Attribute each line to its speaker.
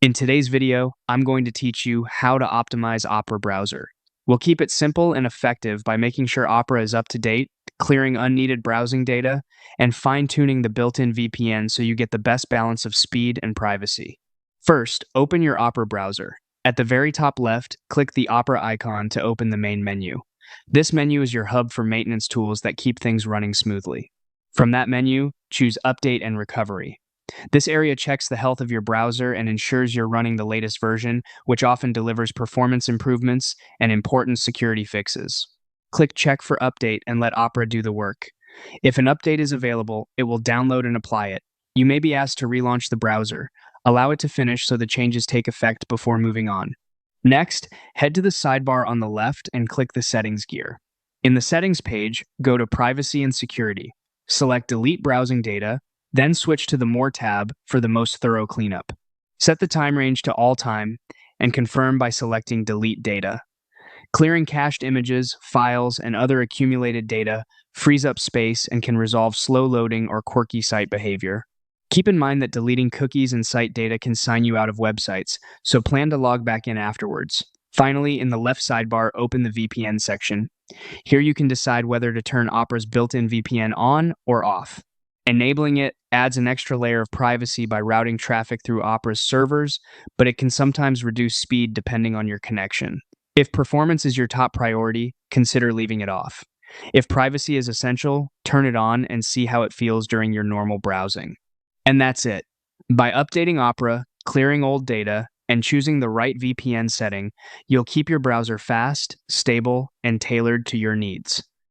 Speaker 1: In today's video, I'm going to teach you how to optimize Opera browser. We'll keep it simple and effective by making sure Opera is up to date, clearing unneeded browsing data, and fine-tuning the built-in VPN so you get the best balance of speed and privacy. First, open your Opera browser. At the very top left, click the Opera icon to open the main menu. This menu is your hub for maintenance tools that keep things running smoothly. From that menu, choose Update and Recovery. This area checks the health of your browser and ensures you're running the latest version, which often delivers performance improvements and important security fixes. Click Check for Update and let Opera do the work. If an update is available, it will download and apply it. You may be asked to relaunch the browser. Allow it to finish so the changes take effect before moving on. Next, head to the sidebar on the left and click the Settings gear. In the Settings page, go to Privacy and Security. Select Delete Browsing Data, then switch to the More tab for the most thorough cleanup. Set the time range to all time and confirm by selecting Delete Data. Clearing cached images, files, and other accumulated data frees up space and can resolve slow loading or quirky site behavior. Keep in mind that deleting cookies and site data can sign you out of websites, so plan to log back in afterwards. Finally, in the left sidebar, open the VPN section. Here you can decide whether to turn Opera's built-in VPN on or off. Enabling it adds an extra layer of privacy by routing traffic through Opera's servers, but it can sometimes reduce speed depending on your connection. If performance is your top priority, consider leaving it off. If privacy is essential, turn it on and see how it feels during your normal browsing. And that's it. By updating Opera, clearing old data, and choosing the right VPN setting, you'll keep your browser fast, stable, and tailored to your needs.